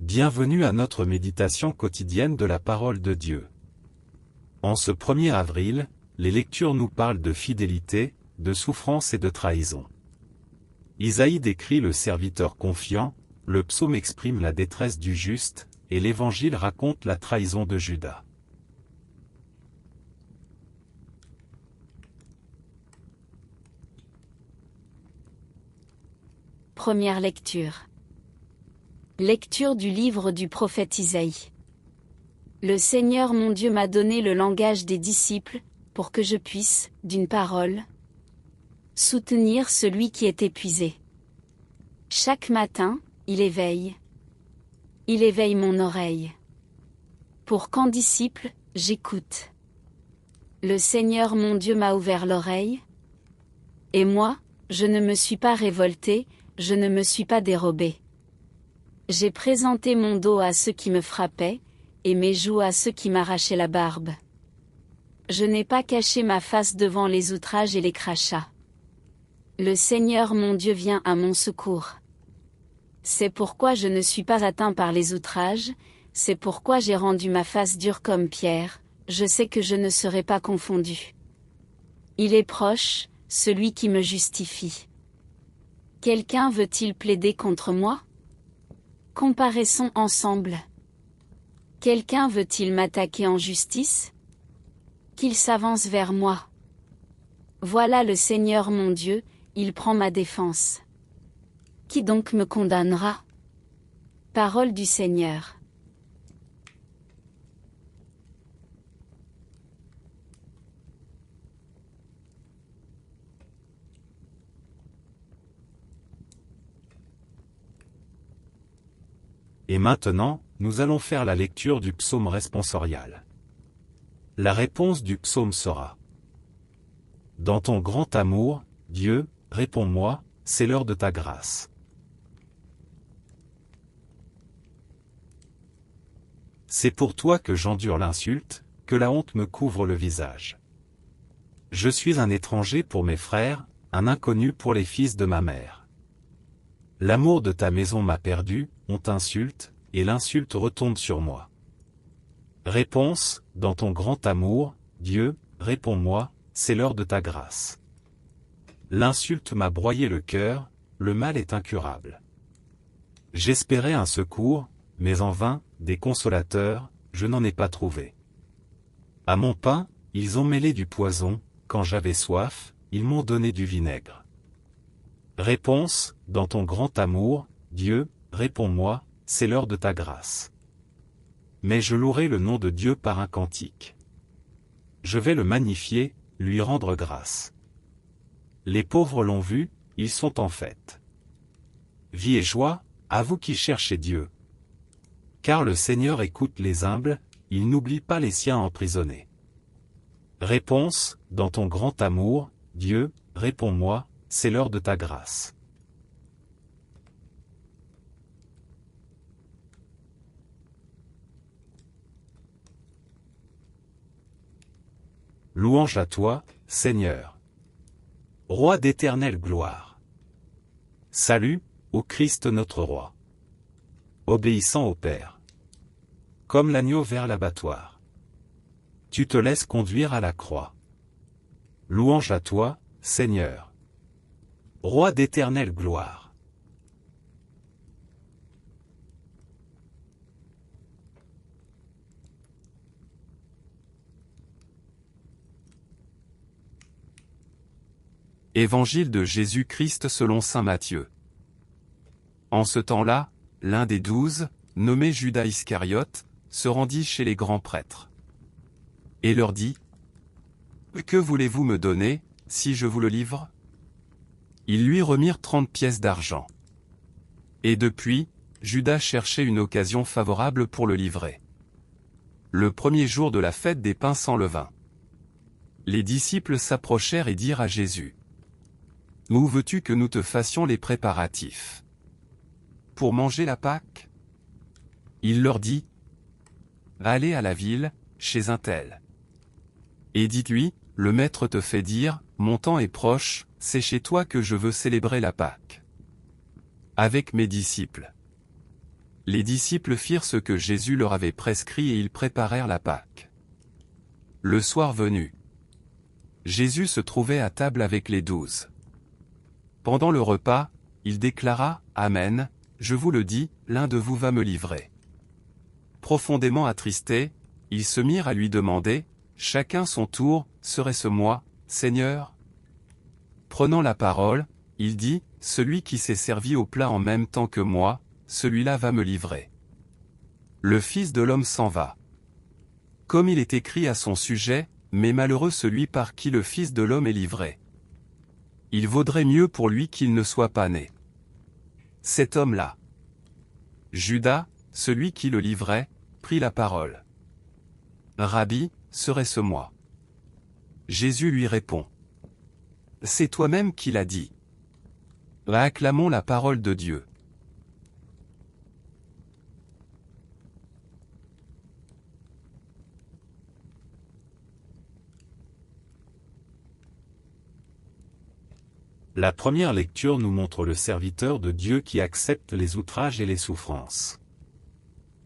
Bienvenue à notre méditation quotidienne de la parole de Dieu. En ce 1er avril, les lectures nous parlent de fidélité, de souffrance et de trahison. Isaïe décrit le serviteur confiant, le psaume exprime la détresse du juste, et l'évangile raconte la trahison de Judas. Première lecture. Lecture du livre du prophète Isaïe. Le Seigneur mon Dieu m'a donné le langage des disciples, pour que je puisse, d'une parole, soutenir celui qui est épuisé. Chaque matin, il éveille mon oreille. Pour qu'en disciple, j'écoute. Le Seigneur mon Dieu m'a ouvert l'oreille. Et moi, je ne me suis pas révolté, je ne me suis pas dérobé. J'ai présenté mon dos à ceux qui me frappaient, et mes joues à ceux qui m'arrachaient la barbe. Je n'ai pas caché ma face devant les outrages et les crachats. Le Seigneur mon Dieu vient à mon secours. C'est pourquoi je ne suis pas atteint par les outrages, c'est pourquoi j'ai rendu ma face dure comme pierre, je sais que je ne serai pas confondu. Il est proche, celui qui me justifie. Quelqu'un veut-il plaider contre moi ? Comparaissons ensemble. Quelqu'un veut-il m'attaquer en justice ? Qu'il s'avance vers moi. Voilà le Seigneur mon Dieu, il prend ma défense. Qui donc me condamnera ? Parole du Seigneur. Et maintenant, nous allons faire la lecture du psaume responsorial. La réponse du psaume sera: Dans ton grand amour, Dieu, réponds-moi, c'est l'heure de ta grâce. C'est pour toi que j'endure l'insulte, que la honte me couvre le visage. Je suis un étranger pour mes frères, un inconnu pour les fils de ma mère. L'amour de ta maison m'a perdu, on t'insulte, et l'insulte retombe sur moi. Réponse: Dans ton grand amour, Dieu, réponds-moi, c'est l'heure de ta grâce. L'insulte m'a broyé le cœur, le mal est incurable. J'espérais un secours, mais en vain, des consolateurs, je n'en ai pas trouvé. À mon pain, ils ont mêlé du poison, quand j'avais soif, ils m'ont donné du vinaigre. Réponse: Dans ton grand amour, Dieu, réponds-moi, c'est l'heure de ta grâce. Mais je louerai le nom de Dieu par un cantique. Je vais le magnifier, lui rendre grâce. Les pauvres l'ont vu, ils sont en fête. Vie et joie, à vous qui cherchez Dieu. Car le Seigneur écoute les humbles, il n'oublie pas les siens emprisonnés. Réponse: Dans ton grand amour, Dieu, réponds-moi, c'est l'heure de ta grâce. Louange à toi, Seigneur. Roi d'éternelle gloire. Salut, ô Christ notre Roi. Obéissant au Père. Comme l'agneau vers l'abattoir. Tu te laisses conduire à la croix. Louange à toi, Seigneur. Roi d'éternelle gloire. Évangile de Jésus-Christ selon saint Matthieu. En ce temps-là, l'un des 12, nommé Judas Iscariote, se rendit chez les grands prêtres. Et leur dit: Que voulez-vous me donner, si je vous le livre ? Ils lui remirent 30 pièces d'argent. Et depuis, Judas cherchait une occasion favorable pour le livrer. Le premier jour de la fête des pains sans levain. Les disciples s'approchèrent et dirent à Jésus: Où veux-tu que nous te fassions les préparatifs ? Pour manger la Pâque ? Il leur dit: Allez à la ville, chez un tel. Et dites-lui, le maître te fait dire, mon temps est proche, c'est chez toi que je veux célébrer la Pâque. Avec mes disciples. Les disciples firent ce que Jésus leur avait prescrit et ils préparèrent la Pâque. Le soir venu, Jésus se trouvait à table avec les 12. Pendant le repas, il déclara « Amen, je vous le dis, l'un de vous va me livrer. » Profondément attristés, ils se mirent à lui demander, chacun son tour, « Serait-ce moi, Seigneur ?» Prenant la parole, il dit, « Celui qui s'est servi au plat en même temps que moi, celui-là va me livrer. Le Fils de l'homme s'en va. Comme il est écrit à son sujet, mais malheureux celui par qui le Fils de l'homme est livré. Il vaudrait mieux pour lui qu'il ne soit pas né. » Cet homme-là, Judas, celui qui le livrait, prit la parole. « Rabbi, serait-ce moi ?» Jésus lui répond. « C'est toi-même qui l'as dit. » Acclamons la parole de Dieu. La première lecture nous montre le serviteur de Dieu qui accepte les outrages et les souffrances.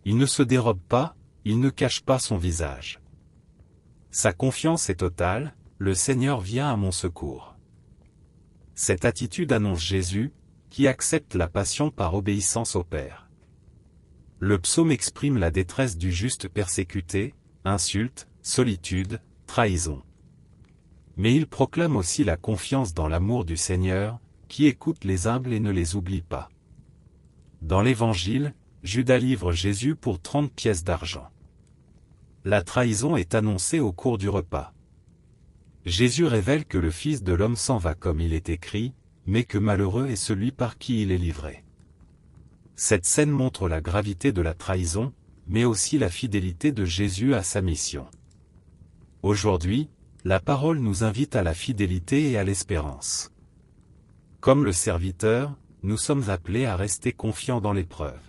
Il ne se dérobe pas, il ne cache pas son visage. Sa confiance est totale, le Seigneur vient à mon secours. Cette attitude annonce Jésus, qui accepte la passion par obéissance au Père. Le psaume exprime la détresse du juste persécuté, insulte, solitude, trahison. Mais il proclame aussi la confiance dans l'amour du Seigneur, qui écoute les humbles et ne les oublie pas. Dans l'Évangile, Judas livre Jésus pour 30 pièces d'argent. La trahison est annoncée au cours du repas. Jésus révèle que le Fils de l'homme s'en va comme il est écrit, mais que malheureux est celui par qui il est livré. Cette scène montre la gravité de la trahison, mais aussi la fidélité de Jésus à sa mission. Aujourd'hui, la parole nous invite à la fidélité et à l'espérance. Comme le serviteur, nous sommes appelés à rester confiants dans l'épreuve.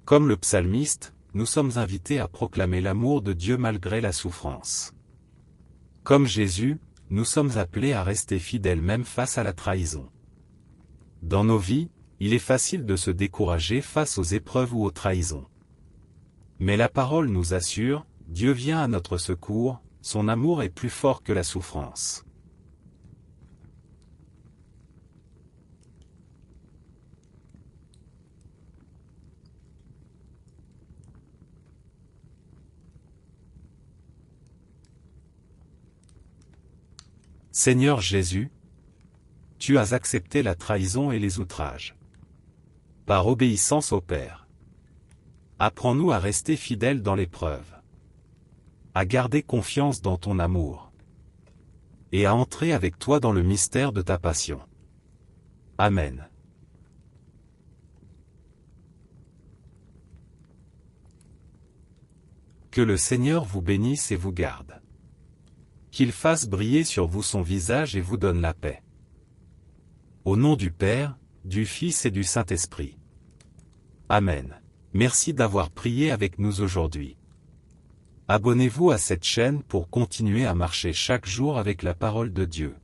Comme le psalmiste, nous sommes invités à proclamer l'amour de Dieu malgré la souffrance. Comme Jésus, nous sommes appelés à rester fidèles même face à la trahison. Dans nos vies, il est facile de se décourager face aux épreuves ou aux trahisons. Mais la parole nous assure, Dieu vient à notre secours, son amour est plus fort que la souffrance. Seigneur Jésus, tu as accepté la trahison et les outrages. Par obéissance au Père. Apprends-nous à rester fidèles dans l'épreuve. À garder confiance dans ton amour. Et à entrer avec toi dans le mystère de ta passion. Amen. Que le Seigneur vous bénisse et vous garde. Qu'il fasse briller sur vous son visage et vous donne la paix. Au nom du Père, du Fils et du Saint-Esprit. Amen. Merci d'avoir prié avec nous aujourd'hui. Abonnez-vous à cette chaîne pour continuer à marcher chaque jour avec la parole de Dieu.